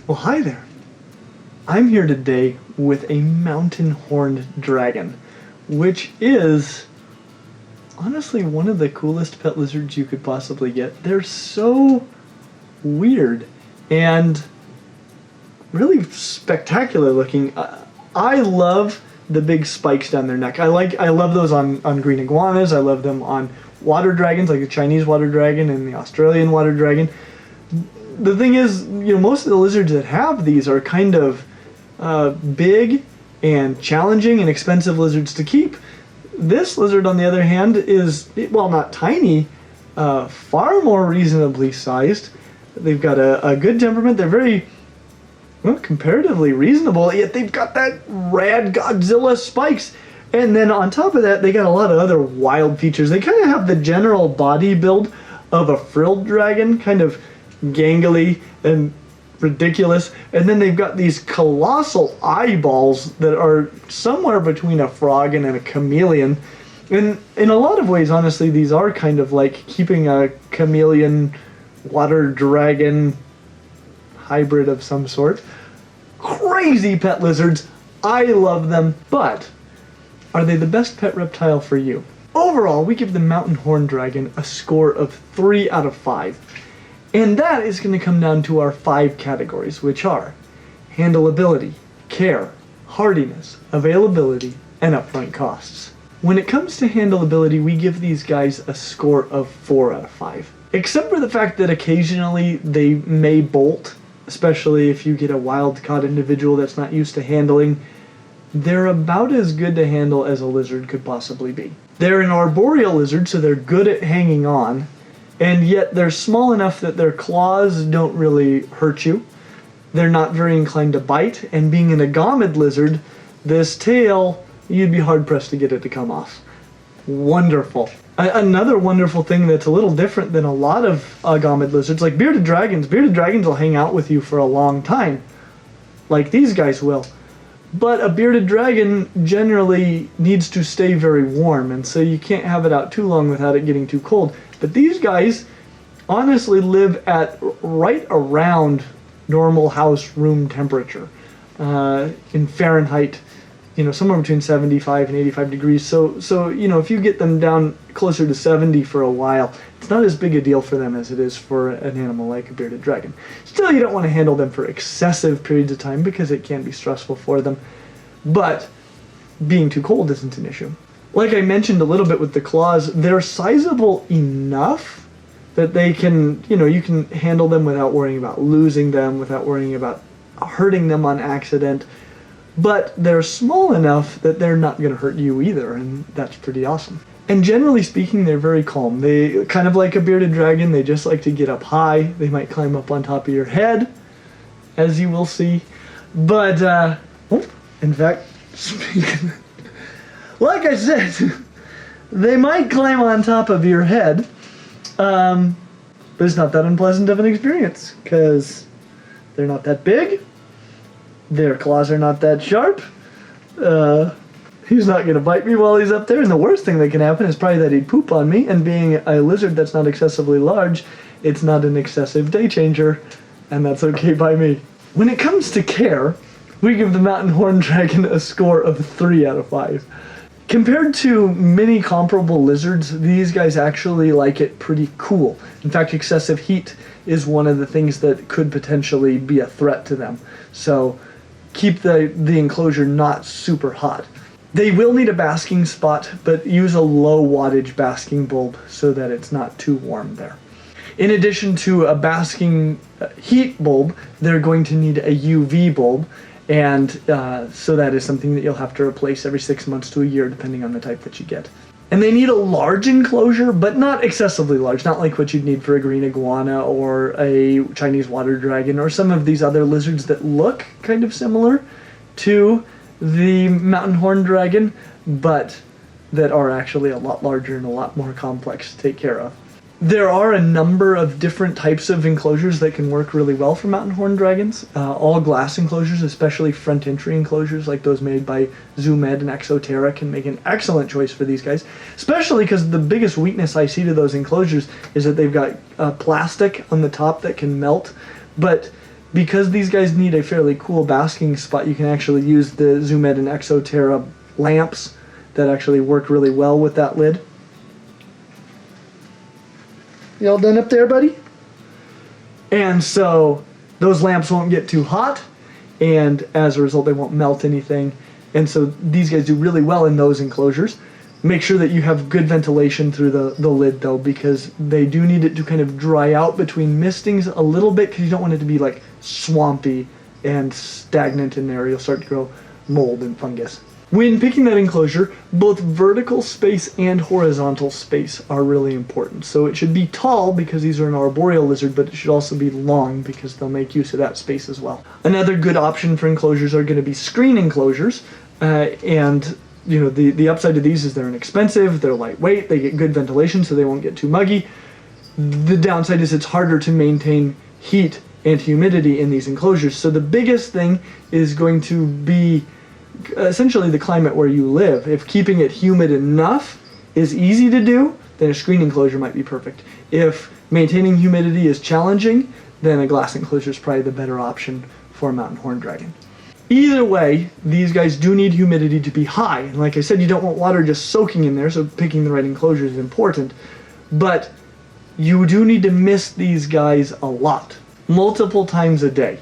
Well, hi there. I'm here today with a mountain horned dragon, which is honestly one of the coolest pet lizards you could possibly get. They're so weird and really spectacular looking. I love the big spikes down their neck. I love those on green iguanas. I love them on water dragons, like the Chinese water dragon and the Australian water dragon. The thing is, most of the lizards that have these are kind of big and challenging and expensive lizards to keep. This lizard, on the other hand, is, well, not tiny, far more reasonably sized. They've got a good temperament. They're very, well, comparatively reasonable, yet they've got that rad Godzilla spikes. And then on top of that, they got a lot of other wild features. They kind of have the general body build of a frilled dragon, kind of gangly and ridiculous. And then they've got these colossal eyeballs that are somewhere between a frog and a chameleon. And in a lot of ways, honestly, these are kind of like keeping a chameleon water dragon hybrid of some sort. Crazy pet lizards. I love them, but are they the best pet reptile for you? Overall, we give the mountain horn dragon a score of 3 out of 5. And that is going to come down to our 5 categories, which are handleability, care, hardiness, availability, and upfront costs. When it comes to handleability, we give these guys a score of 4 out of 5. Except for the fact that occasionally they may bolt, especially if you get a wild-caught individual that's not used to handling. They're about as good to handle as a lizard could possibly be. They're an arboreal lizard, so they're good at hanging on, and yet they're small enough that their claws don't really hurt you. They're not very inclined to bite, and being an agamid lizard, this tail, you'd be hard-pressed to get it to come off. Wonderful. Another wonderful thing that's a little different than a lot of agamid lizards, like bearded dragons will hang out with you for a long time, like these guys will. But a bearded dragon generally needs to stay very warm, and so you can't have it out too long without it getting too cold. But these guys honestly live at right around normal house room temperature in Fahrenheit, somewhere between 75 and 85 degrees. So if you get them down closer to 70 for a while, it's not as big a deal for them as it is for an animal like a bearded dragon. Still, you don't want to handle them for excessive periods of time because it can be stressful for them, but being too cold isn't an issue. Like I mentioned a little bit with the claws, they're sizable enough that they can, you can handle them without worrying about losing them, without worrying about hurting them on accident. But they're small enough that they're not going to hurt you either, and that's pretty awesome. And generally speaking, they're very calm. They, kind of like a bearded dragon, they just like to get up high. They might climb up on top of your head, as you will see. But, in fact, like I said, they might climb on top of your head, but it's not that unpleasant of an experience, because they're not that big. Their claws are not that sharp. He's not going to bite me while he's up there, and the worst thing that can happen is probably that he'd poop on me, and being a lizard that's not excessively large, it's not an excessive day changer, and that's okay by me. When it comes to care, we give the mountain horn dragon a score of 3 out of 5. Compared to many comparable lizards, these guys actually like it pretty cool. In fact, excessive heat is one of the things that could potentially be a threat to them. So keep the enclosure not super hot. They will need a basking spot, but use a low wattage basking bulb so that it's not too warm there. In addition to a basking heat bulb, they're going to need a UV bulb, and so that is something that you'll have to replace every 6 months to a year, depending on the type that you get. And they need a large enclosure, but not excessively large, not like what you'd need for a green iguana or a Chinese water dragon or some of these other lizards that look kind of similar to the mountain horn dragon, but that are actually a lot larger and a lot more complex to take care of. There are a number of different types of enclosures that can work really well for mountain horn dragons. All glass enclosures, especially front entry enclosures like those made by Zoomed and Exoterra, can make an excellent choice for these guys, especially because the biggest weakness I see to those enclosures is that they've got plastic on the top that can melt, but Because these guys need a fairly cool basking spot, you can actually use the Zoom Ed and Exoterra lamps that actually work really well with that lid. You all done up there, buddy? And so those lamps won't get too hot, and as a result they won't melt anything. And so these guys do really well in those enclosures. Make sure that you have good ventilation through the lid though, because they do need it to kind of dry out between mistings a little bit, because you don't want it to be like swampy and stagnant in there. You'll start to grow mold and fungus. When picking that enclosure, both vertical space and horizontal space are really important. So it should be tall because these are an arboreal lizard, but it should also be long because they'll make use of that space as well. Another good option for enclosures are going to be screen enclosures, and you know, the upside to these is they're inexpensive, they're lightweight, they get good ventilation so they won't get too muggy. The downside is it's harder to maintain heat and humidity in these enclosures. So the biggest thing is going to be essentially the climate where you live. If keeping it humid enough is easy to do, then a screen enclosure might be perfect. If maintaining humidity is challenging, then a glass enclosure is probably the better option for a mountain horned dragon. Either way, these guys do need humidity to be high. And like I said, you don't want water just soaking in there, so picking the right enclosure is important. But you do need to mist these guys a lot, multiple times a day.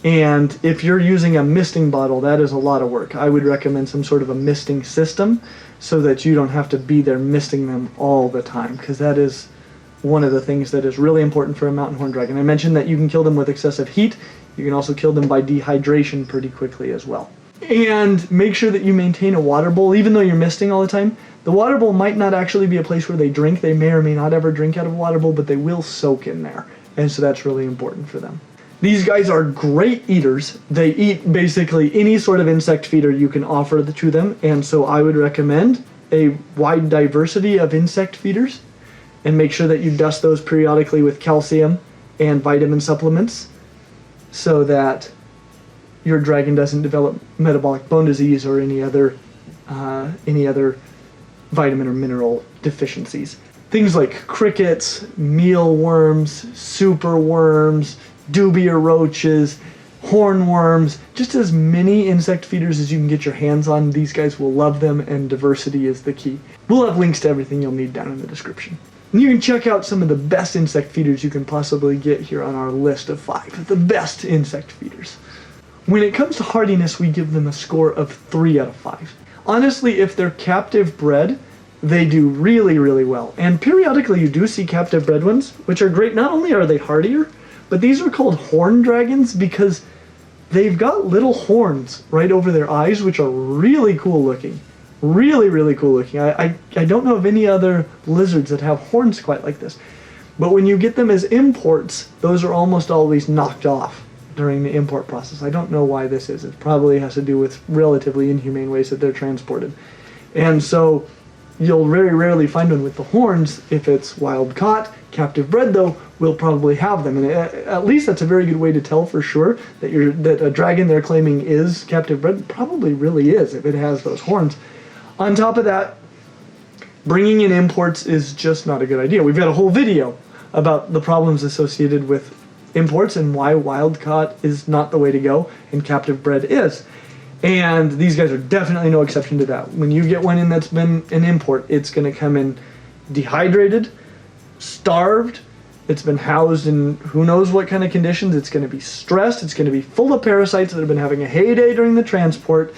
And if you're using a misting bottle, that is a lot of work. I would recommend some sort of a misting system so that you don't have to be there misting them all the time, because that is one of the things that is really important for a mountain horned dragon. I mentioned that you can kill them with excessive heat. You can also kill them by dehydration pretty quickly as well. And make sure that you maintain a water bowl. Even though you're misting all the time, the water bowl might not actually be a place where they drink. They may or may not ever drink out of a water bowl, but they will soak in there. And so that's really important for them. These guys are great eaters. They eat basically any sort of insect feeder you can offer to them, and so I would recommend a wide diversity of insect feeders, and make sure that you dust those periodically with calcium and vitamin supplements so that your dragon doesn't develop metabolic bone disease or any other vitamin or mineral deficiencies. Things like crickets, mealworms, superworms, Dubia roaches, hornworms, just as many insect feeders as you can get your hands on. These guys will love them, and diversity is the key. We'll have links to everything you'll need down in the description. And you can check out some of the best insect feeders you can possibly get here on our list of 5, the best insect feeders. When it comes to hardiness, we give them a score of 3 out of 5. Honestly, if they're captive bred, they do really, really well. And periodically you do see captive bred ones, which are great. Not only are they hardier, but these are called horn dragons because they've got little horns right over their eyes, which are really cool looking. Really, really cool looking. I don't know of any other lizards that have horns quite like this. But when you get them as imports, those are almost always knocked off during the import process. I don't know why this is. It probably has to do with relatively inhumane ways that they're transported. And so you'll very rarely find one with the horns if it's wild caught. Captive bred, though, will probably have them, and at least that's a very good way to tell for sure that a dragon they're claiming is captive bred. Probably really is if it has those horns. On top of that, bringing in imports is just not a good idea. We've got a whole video about the problems associated with imports and why wild caught is not the way to go and captive bred is. And these guys are definitely no exception to that. When you get one in that's been an import, it's going to come in dehydrated, starved, it's been housed in who knows what kind of conditions, it's going to be stressed, it's going to be full of parasites that have been having a heyday during the transport,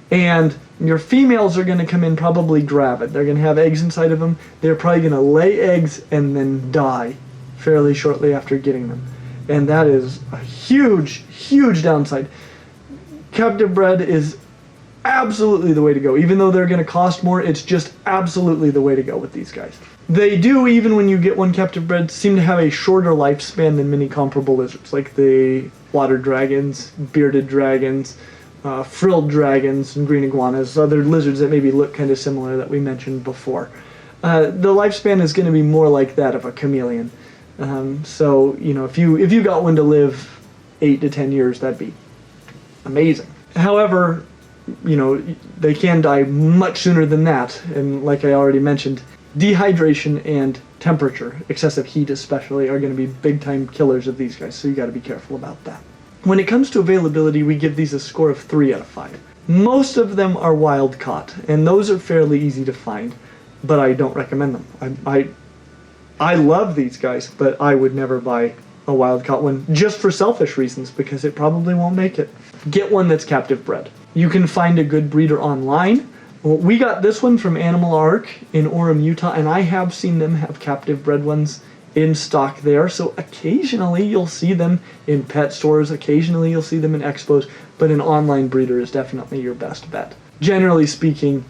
and your females are going to come in probably gravid. They're going to have eggs inside of them. They're probably going to lay eggs and then die fairly shortly after getting them. And that is a huge, huge downside. Captive bred is absolutely the way to go. Even though they're going to cost more, it's just absolutely the way to go with these guys. They do, even when you get one captive bred, seem to have a shorter lifespan than many comparable lizards, like the water dragons, bearded dragons, frilled dragons, and green iguanas, other lizards that maybe look kind of similar that we mentioned before. The lifespan is going to be more like that of a chameleon. So, you know, if you got one to live 8 to 10 years, that'd be amazing. However, you know, they can die much sooner than that, and like I already mentioned, dehydration and temperature, excessive heat especially, are going to be big time killers of these guys, so you got to be careful about that. When it comes to availability, we give these a score of 3 out of 5. Most of them are wild caught, and those are fairly easy to find, but I don't recommend them. I love these guys, but I would never buy a wild caught one just for selfish reasons, because it probably won't make it. Get one that's captive bred. You can find a good breeder online. We got this one from Animal Ark in Orem, Utah, and I have seen them have captive bred ones in stock there, so occasionally you'll see them in pet stores, occasionally you'll see them in expos, but an online breeder is definitely your best bet. Generally speaking,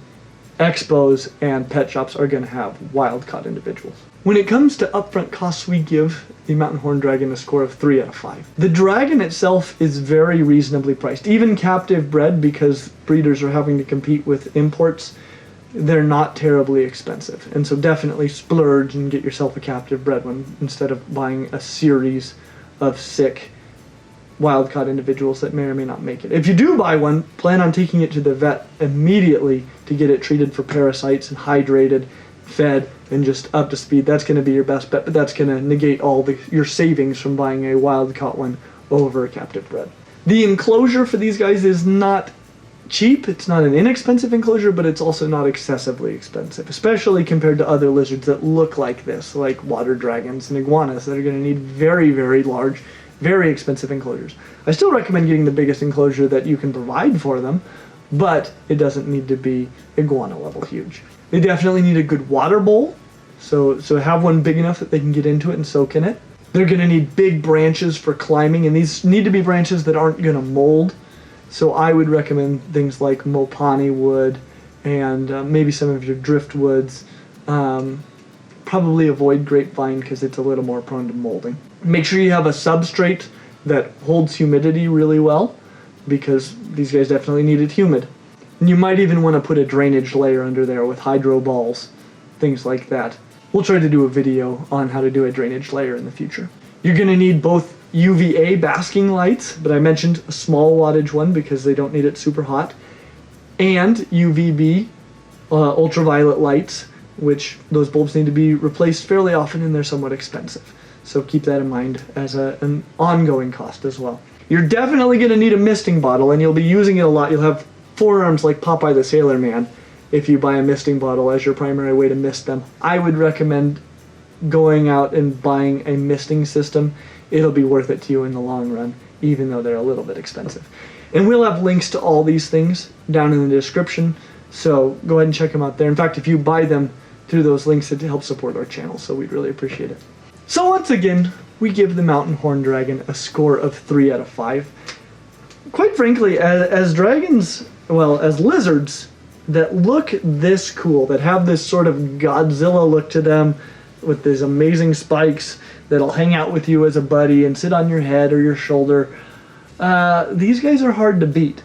expos and pet shops are going to have wild-caught individuals. When it comes to upfront costs, we give the mountain horn dragon a score of 3 out of 5. The dragon itself is very reasonably priced, even captive bred, because breeders are having to compete with imports. They're not terribly expensive, and so definitely splurge and get yourself a captive bred one instead of buying a series of sick wild-caught individuals that may or may not make it. If you do buy one, plan on taking it to the vet immediately to get it treated for parasites and hydrated, fed, and just up to speed. That's going to be your best bet, but that's going to negate all your savings from buying a wild-caught one over a captive bred. The enclosure for these guys is not cheap. It's not an inexpensive enclosure, but it's also not excessively expensive, especially compared to other lizards that look like this, like water dragons and iguanas that are going to need very, very large, very expensive enclosures. I still recommend getting the biggest enclosure that you can provide for them, but it doesn't need to be iguana level huge. They definitely need a good water bowl, so have one big enough that they can get into it and soak in it. They're going to need big branches for climbing, and these need to be branches that aren't going to mold. So I would recommend things like Mopani Wood and maybe some of your driftwoods. Probably avoid grapevine because it's a little more prone to molding. Make sure you have a substrate that holds humidity really well, because these guys definitely need it humid. And you might even want to put a drainage layer under there with Hydroballs, things like that. We'll try to do a video on how to do a drainage layer in the future. You're going to need both UVA basking lights, but I mentioned a small wattage one because they don't need it super hot, and UVB ultraviolet lights, which those bulbs need to be replaced fairly often and they're somewhat expensive. So keep that in mind as an ongoing cost as well. You're definitely going to need a misting bottle, and you'll be using it a lot. You'll have forearms like Popeye the Sailor Man if you buy a misting bottle as your primary way to mist them. I would recommend going out and buying a misting system. It'll be worth it to you in the long run, even though they're a little bit expensive. And we'll have links to all these things down in the description, so go ahead and check them out there. In fact, if you buy them through those links, it helps support our channel, so we'd really appreciate it. So once again, we give the mountain horn dragon a score of 3 out of 5. Quite frankly, as dragons, well, as lizards that look this cool, that have this sort of Godzilla look to them, with these amazing spikes that'll hang out with you as a buddy and sit on your head or your shoulder, these guys are hard to beat.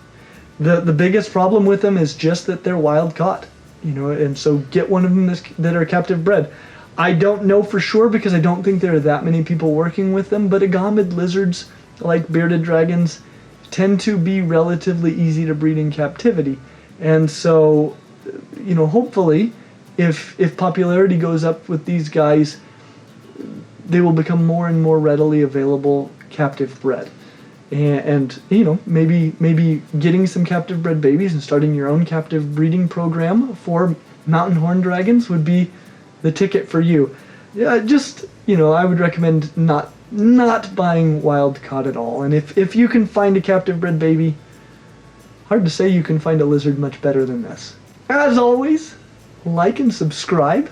The biggest problem with them is just that they're wild caught, and so get one of them that are captive bred. I don't know for sure because I don't think there are that many people working with them, but agamid lizards, like bearded dragons, tend to be relatively easy to breed in captivity. And so, hopefully, if popularity goes up with these guys, they will become more and more readily available captive bred. And maybe getting some captive bred babies and starting your own captive breeding program for mountain horn dragons would be the ticket for you. Yeah, I would recommend not buying wild caught at all. And if you can find a captive bred baby, hard to say you can find a lizard much better than this. As always, like and subscribe,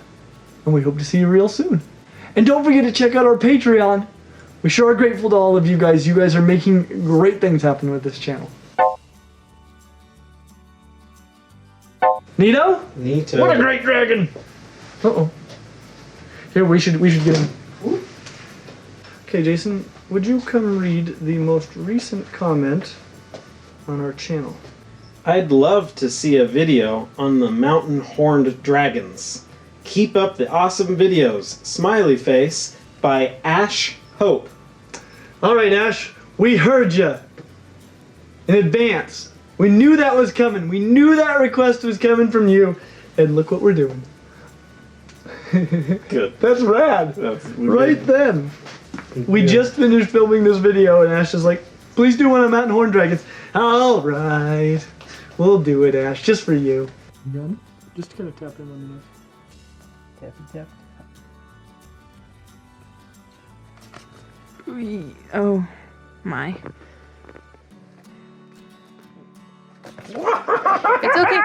and we hope to see you real soon. And don't forget to check out our Patreon. We sure are grateful to all of you guys. You guys are making great things happen with this channel. Neato? Neato. What a great dragon! Uh-oh. Here, we should get him. Ooh. Okay, Jason, would you come read the most recent comment on our channel? I'd love to see a video on the mountain horned dragons. Keep up the awesome videos. Smiley face by Ash Hope. All right, Ash, we heard you in advance. We knew that was coming. We knew that request was coming from you, and look what we're doing. Good. That's rad. Right then. We just finished filming this video, and Ash is like, Please do one of mountain horn dragons. All right. We'll do it, Ash, just for you. You got it? Just kind of tap him on the neck. Tappy tap. Oh my. It's okay.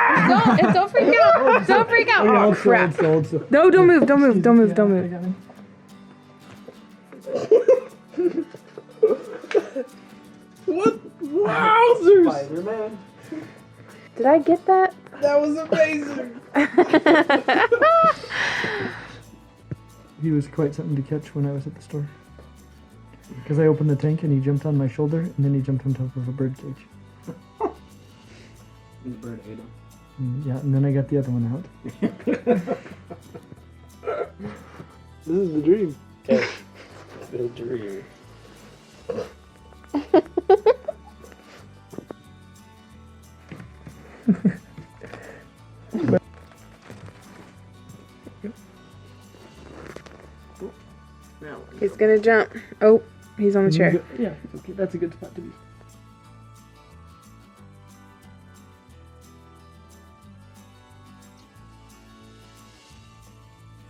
Don't freak out. Don't freak out. Oh crap. No, don't move. Don't move. Don't move. Don't move. What? Wowzers! Spider-Man. Did I get that? That was amazing! He was quite something to catch when I was at the store. Because I opened the tank and he jumped on my shoulder and then he jumped on top of a bird cage. And the bird ate him. Yeah, and then I got the other one out. This is the dream. Okay. The dream. He's gonna jump. Oh, he's on the chair. Yeah, okay, that's a good spot to be.